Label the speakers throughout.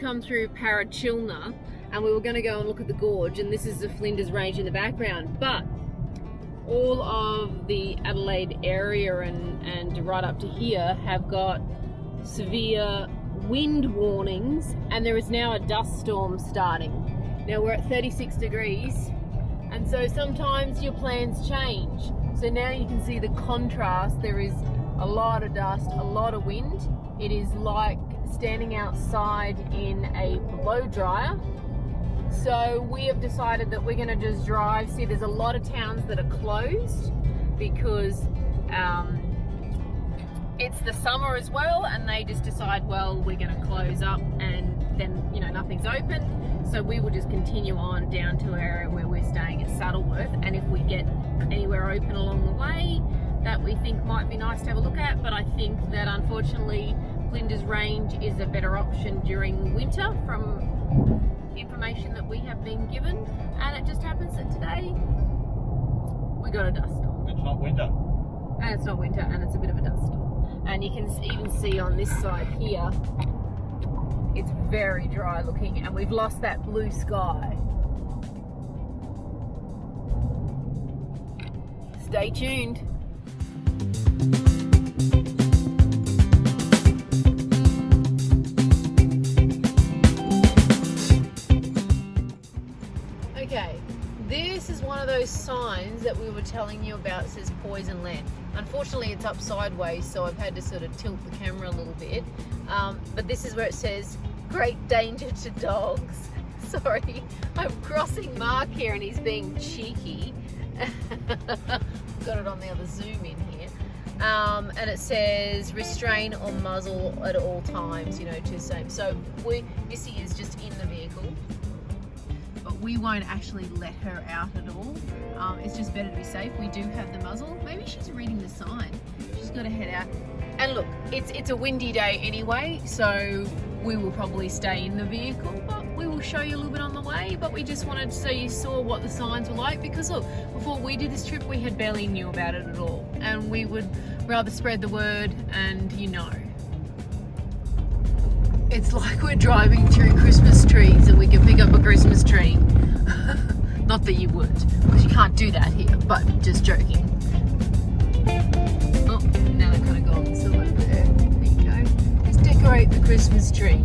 Speaker 1: come through Parachilna and we were going to go and look at the gorge, and this is the Flinders Range in the background, but all of the Adelaide area and right up to here have got severe wind warnings, and there is now a dust storm starting. Now we're at 36 degrees, and so sometimes your plans change. So now you can see the contrast. There is a lot of dust, a lot of wind. It is like standing outside in a blow dryer. So we have decided that we're going to just drive. See, there's a lot of towns that are closed because it's the summer as well, and they just decide, well, we're going to close up, and then, you know, nothing's open. So we will just continue on down to our area where we're staying at Saddleworth, and if we get anywhere open along the way that we think might be nice to have a look at, but I think that unfortunately Flinders Range is a better option during winter from information that we have been given, and it just happens that today we got a dust storm.
Speaker 2: It's not winter.
Speaker 1: And it's not winter, and it's a bit of a dust storm. And you can even see on this side here, it's very dry looking, and we've lost that blue sky. Stay tuned. Okay, this is one of those signs that we were telling you about. It says poison land. Unfortunately, it's up sideways, so I've had to sort of tilt the camera a little bit. But this is where it says great danger to dogs. Sorry, I'm crossing Mark here and he's being cheeky. Got it on the other zoom in here. And it says restrain or muzzle at all times, you know, to same. So Missy is just in the vehicle, but we won't actually let her out at all. It's just better to be safe. We do have the muzzle. Maybe she's reading the sign. She's got to head out. And look, it's a windy day anyway, so we will probably stay in the vehicle, but we will show you a little bit on the way. But we just wanted so you saw what the signs were like, because look, before we did this trip, we had barely knew about it at all, and we would rather spread the word. And you know, it's like we're driving through Christmas trees and we can pick up a Christmas tree. Not that you would, because you can't do that here, but just joking. Oh, now they've kind of gone so over there. There you go. Let's decorate the Christmas tree.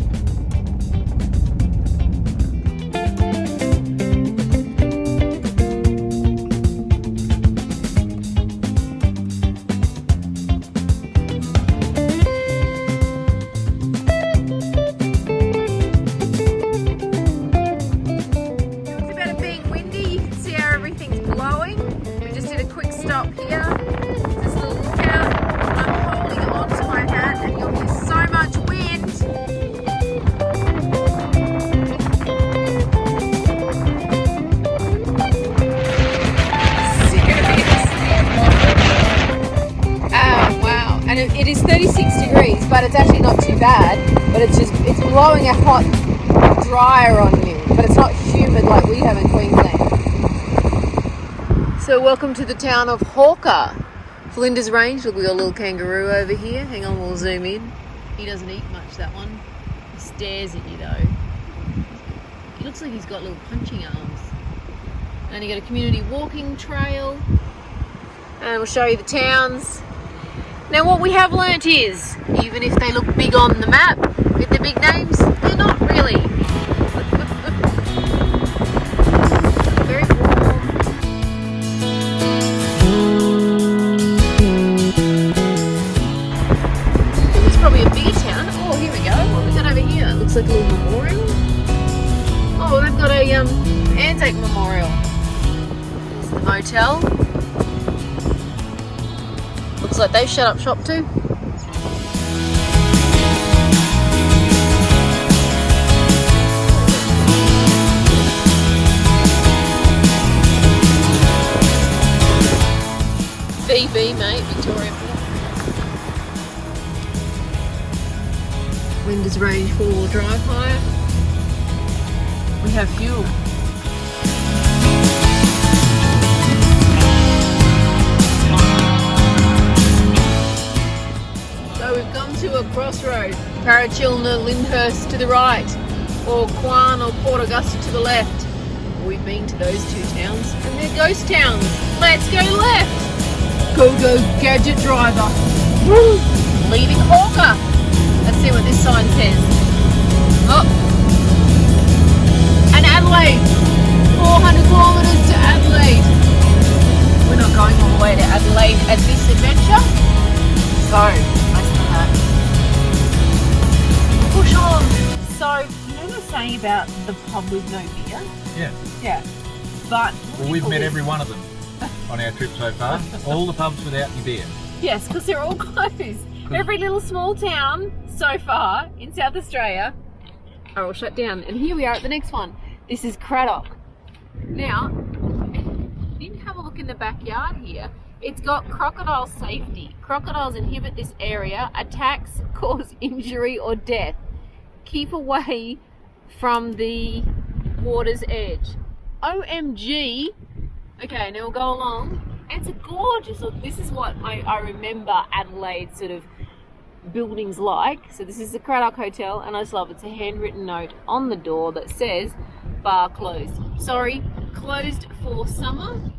Speaker 1: It is 36 degrees, but it's actually not too bad. But it's blowing a hot dryer on you, but it's not humid like we have in Queensland. So welcome to the town of Hawker, Flinders Range. Look, we got a little kangaroo over here. Hang on, we'll zoom in. He doesn't eat much, that one. He stares at you though. He looks like he's got little punching arms. And you got a community walking trail. And we'll show you the towns. Now what we have learnt is, even if they look big on the map, with the big names, they're not really. Very warm. It's probably a bigger town. Oh, here we go. What have we got over here? It looks like a little memorial. Oh, they've got a Anzac memorial. There's the motel. Looks like they've shut up shop too. VB, mate, Victoria. Flinders Range 4-wheel drive hire. We have fuel. So we've come to a crossroad. Parachilna, Lyndhurst to the right. or Quan or Port Augusta to the left. We've been to those two towns and they're ghost towns. Let's go left. Go gadget driver. Woo! Leaving Hawker. Let's see what this sign says. Oh. And Adelaide. 400 kilometres to Adelaide. We're not going all the way to Adelaide at this adventure. So, less than that. Push on. So, you know what I'm saying about the pub with no beer?
Speaker 2: Yeah.
Speaker 1: Yeah. But
Speaker 2: well, we've met every one of them on our trip so far. All the pubs without any beer.
Speaker 1: Yes, because they're all closed. Every little small town so far in South Australia are all shut down. And here we are at the next one. This is Craddock. Now, you can have a look in the backyard here. It's got crocodile safety. Crocodiles inhibit this area. Attacks cause injury or death. Keep away from the water's edge. OMG. Okay, now we'll go along. It's a gorgeous look. This is what I remember Adelaide sort of buildings like. So this is the Craddock Hotel and I just love it. It's a handwritten note on the door that says bar closed. Sorry, closed for summer.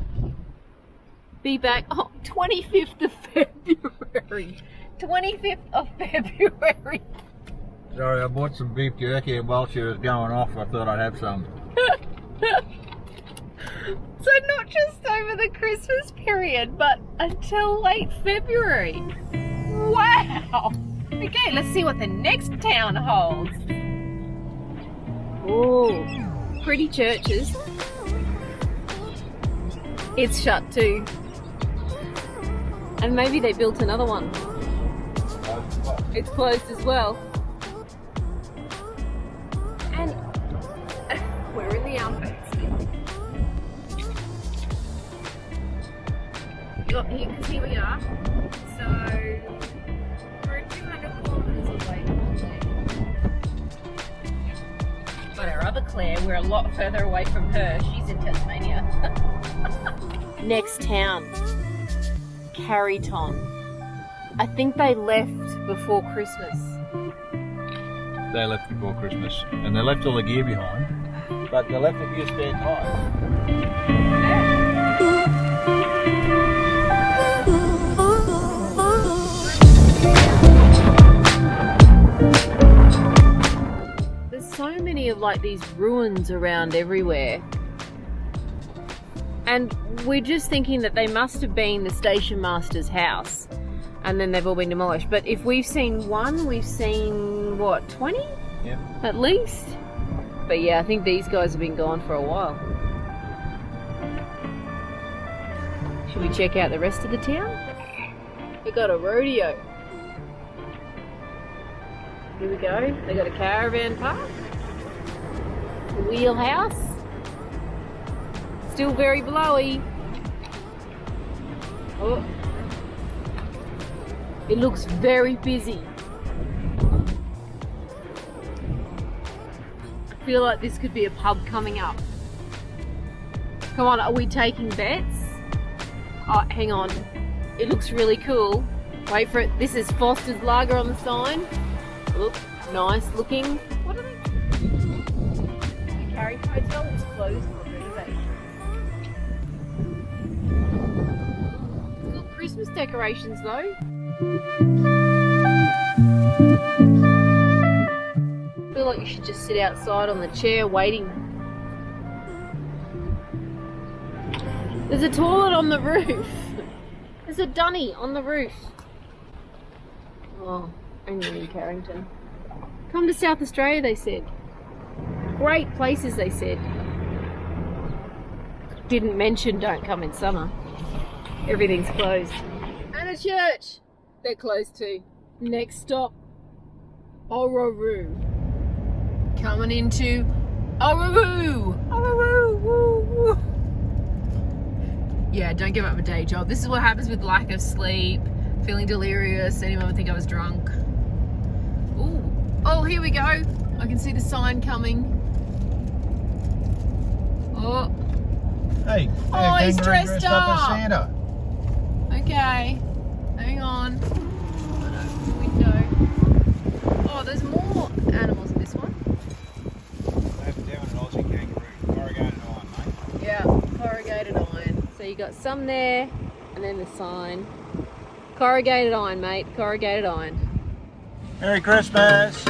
Speaker 1: Be back 25th of February. 25th of February.
Speaker 2: Sorry, I bought some beef jerky and while she was going off I thought I'd have some.
Speaker 1: So not just over the Christmas period, but until late February. Wow! Okay, let's see what the next town holds. Oh, pretty churches. It's shut too. And maybe they built another one. It's closed as well. And we're in the Outback still. Here we are. So we're 200 kilometres away from there. But our other Claire, we're a lot further away from her. She's in Tasmania. Next town, Carryton. I think they left before Christmas.
Speaker 2: They left before Christmas and they left all the gear behind, but they left a few spare tyres.
Speaker 1: So many of like these ruins around everywhere, and we're just thinking that they must have been the station master's house and then they've all been demolished. But if we've seen one, we've seen what, 20?
Speaker 2: Yeah,
Speaker 1: at least. But yeah, I think these guys have been gone for a while. Should we check out the rest of the town? We got a rodeo. Here we go. They got a caravan park. The wheelhouse. Still very blowy. Oh. It looks very busy. I feel like this could be a pub coming up. Come on, are we taking bets? Oh, hang on. It looks really cool. Wait for it. This is Foster's Lager on the sign. Look, nice looking. What are they? The Carry Hotel is closed for renovation. It's got Christmas decorations though. I feel like you should just sit outside on the chair waiting. There's a toilet on the roof. There's a dunny on the roof. Oh, only in Carrington. Come to South Australia, they said. Great places, they said. Didn't mention don't come in summer. Everything's closed. And a church. They're closed too. Next stop, Orroroo. Coming into Orroroo. Orroroo. Woo, woo. Yeah, don't give up a day job. This is what happens with lack of sleep, feeling delirious. Anyone would think I was drunk. Ooh. Oh, here we go. I can see the sign coming. Oh.
Speaker 2: Hey,
Speaker 1: oh, he's dressed up
Speaker 2: as Santa.
Speaker 1: Okay, hang on. Open the window. Oh, there's more animals in this one. So you got some there, and then the sign. Corrugated iron, mate, corrugated iron.
Speaker 2: Merry Christmas!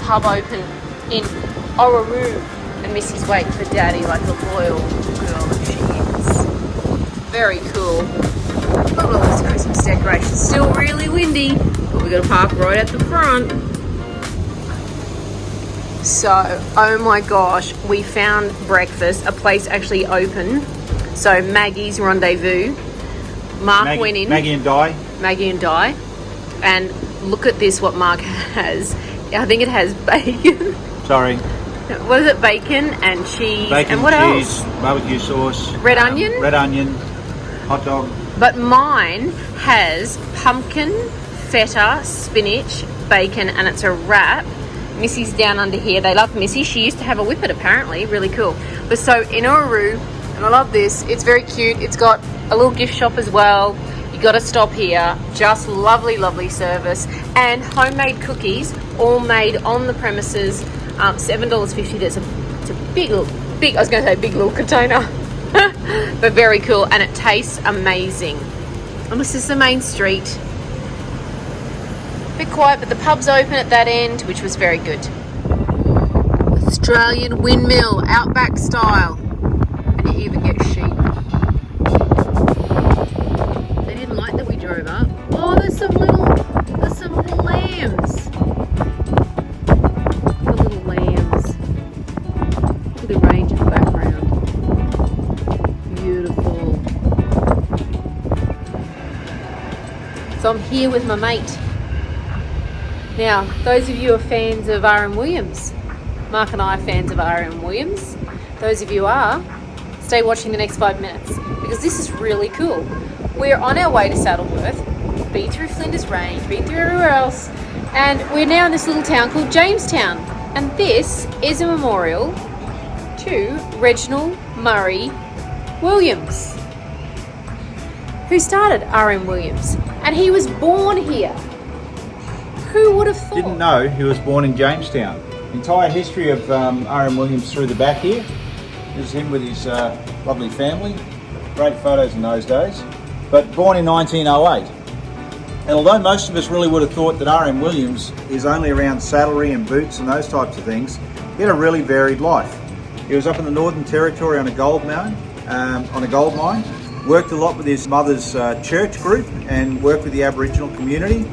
Speaker 1: Pub open in Orroroo, and Missy's waiting for Daddy like a loyal girl that she is. Very cool. Look at all this Christmas decorations. Still really windy, but we're gonna park right at the front. So, oh my gosh, we found breakfast. A place actually open. So Maggie's Rendezvous. Mark went in.
Speaker 2: Maggie and Di.
Speaker 1: Maggie and Di. And look at this, what Mark has. I think it has bacon.
Speaker 2: Sorry.
Speaker 1: What is it? Bacon and cheese.
Speaker 2: Bacon,
Speaker 1: and what
Speaker 2: cheese,
Speaker 1: else?
Speaker 2: barbecue sauce.
Speaker 1: Red onion?
Speaker 2: Red onion, hot dog.
Speaker 1: But mine has pumpkin, feta, spinach, bacon, and it's a wrap. Missy's down under here. They love Missy. She used to have a whippet apparently. Really cool. But so in Orroroo, and I love this, it's very cute. It's got a little gift shop as well. You got to stop here. Just lovely, lovely service. And homemade cookies, all made on the premises. $7.50. It's a big, I was going to say big little container. But very cool. And it tastes amazing. And this is the main street. A bit quiet, but the pub's open at that end, which was very good. Australian windmill, Outback style. And you even get sheep. Drove up. Oh, there's some little lambs. The little lambs. Look at the range in the background. Beautiful. So I'm here with my mate. Now, those of you who are fans of R.M. Williams, Mark and I are fans of R.M. Williams. Those of you who are, stay watching the next 5 minutes because this is really cool. We're on our way to Saddleworth, been through Flinders Range, been through everywhere else, and we're now in this little town called Jamestown. And this is a memorial to Reginald Murray Williams, who started R.M. Williams, and he was born here. Who would have thought?
Speaker 2: Didn't know he was born in Jamestown. Entire history of R.M. Williams through the back here. This is him with his lovely family. Great photos in those days. But born in 1908. And although most of us really would have thought that R.M. Williams is only around saddlery and boots and those types of things, he had a really varied life. He was up in the Northern Territory on a gold mine, worked a lot with his mother's church group and worked with the Aboriginal community,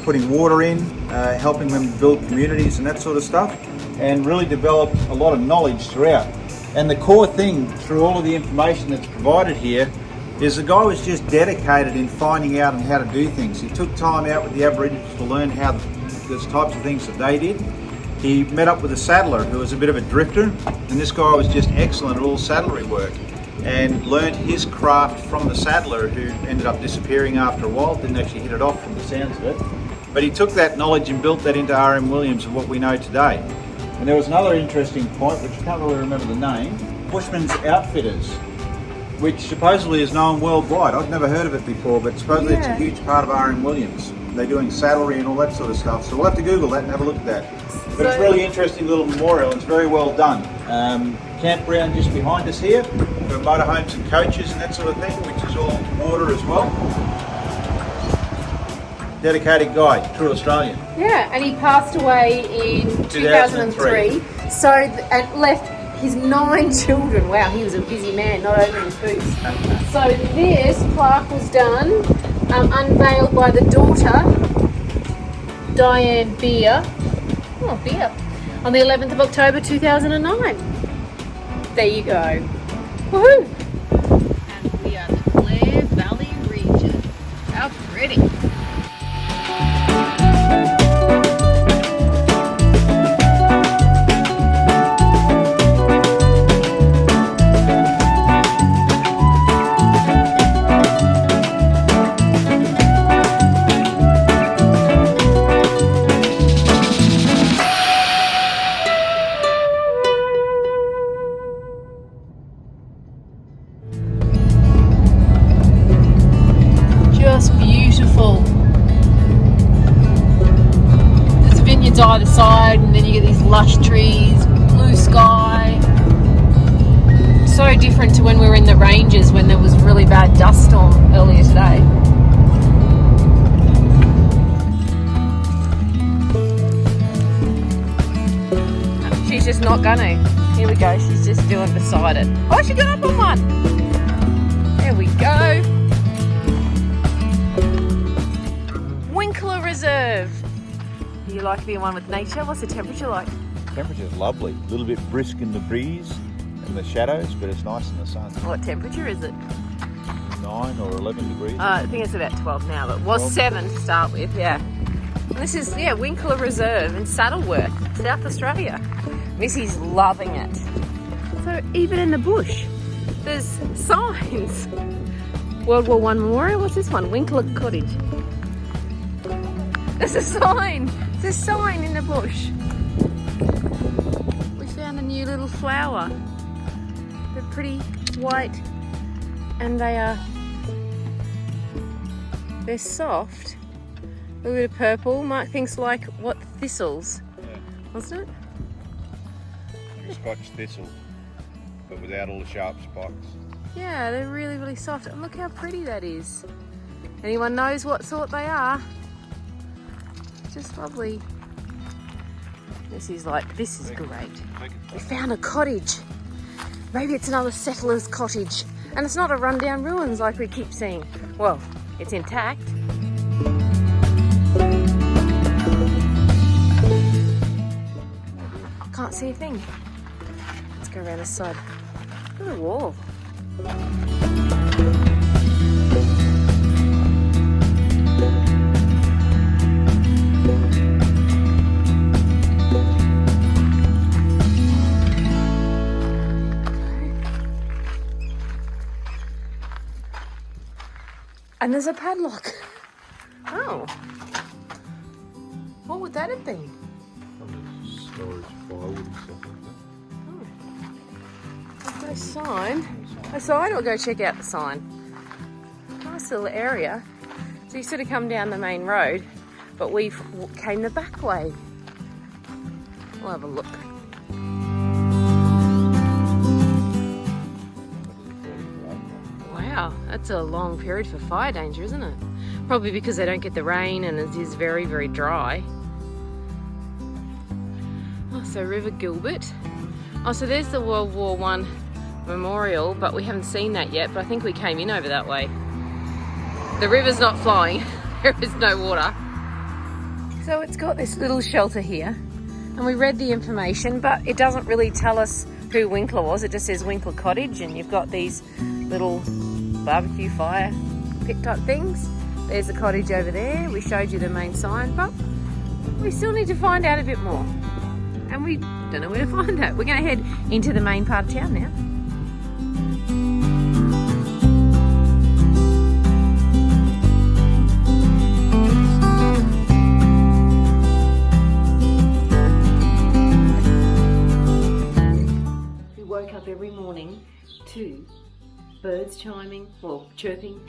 Speaker 2: putting water in, helping them build communities and that sort of stuff, and really developed a lot of knowledge throughout. And the core thing through all of the information that's provided here is the guy was just dedicated in finding out on how to do things. He took time out with the Aboriginals to learn how the types of things that they did. He met up with a saddler who was a bit of a drifter, and this guy was just excellent at all saddlery work and learned his craft from the saddler, who ended up disappearing after a while, didn't actually hit it off from the sounds of it. But he took that knowledge and built that into R.M. Williams of what we know today. And there was another interesting point, which I can't really remember the name, Bushman's Outfitters, which supposedly is known worldwide. I've never heard of it before, but supposedly it's a huge part of R.M. Williams. They're doing saddlery and all that sort of stuff, so we'll have to Google that and have a look at that. But it's a really interesting little memorial, and it's very well done. Campground just behind us here, for motorhomes and coaches and that sort of thing, which is all water as well. Dedicated guy, true Australian.
Speaker 1: Yeah, and he passed away in 2003. So, and left his 9 children. Wow, he was a busy man, not over his boots. So this plaque was done, unveiled by the daughter, Diane Beer. Oh, Beer. On the 11th of October 2009. There you go. Woohoo! And we are the Clare Valley region. How pretty. lush trees, blue sky. So different to when we were in the ranges when there was really bad dust storm earlier today. She's just not gonna. Here we go, she's just doing beside it. Oh, she got up on one. There we go. Winkler Reserve. Do you like being one with nature? What's the temperature like?
Speaker 2: Temperature's lovely. A little bit brisk in the breeze and the shadows, but it's nice in the sun.
Speaker 1: What temperature is it?
Speaker 2: 9 or 11 degrees.
Speaker 1: I think it's about 12 now, but it was 7 to start with, yeah. And this is, Winkler Reserve in Saddleworth, South Australia. Missy's loving it. So even in the bush, there's signs. World War I Memorial, what's this one? Winkler Cottage. There's a sign. There's a sign in the bush. We found a new little flower. They're pretty white and they're soft. A little bit of purple. Mark thinks like what, thistles?
Speaker 2: Yeah.
Speaker 1: Wasn't it?
Speaker 2: Like a Scotch thistle, but without all the sharp spikes.
Speaker 1: Yeah, they're really, really soft. And look how pretty that is. Anyone knows what sort they are? Just lovely. This is great. We found a cottage. Maybe it's another settler's cottage. And it's not a rundown ruins like we keep seeing. Well, it's intact. Can't see a thing. Let's go around this side. Look at the wall. And there's a padlock. Oh. What would that have been?
Speaker 2: Storage, firewood and stuff like that.
Speaker 1: There's no sign. A sign, or go check out the sign. Nice little area. So you sort of come down the main road, but we came the back way. We'll have a look. Wow, that's a long period for fire danger, isn't it? Probably because they don't get the rain and it is very, very dry. Oh, so River Gilbert. Oh, so there's the World War I memorial, but we haven't seen that yet, but I think we came in over that way. The river's not flowing, there is no water. So it's got this little shelter here, and we read the information, but it doesn't really tell us who Winkler was. It just says Winkler Cottage, and you've got these little barbecue fire pit type things. There's the cottage over there. We showed you the main sign, but we still need to find out a bit more. And we don't know where to find that. We're going to head into the main part of town now. We woke up every morning to birds chiming, well, chirping,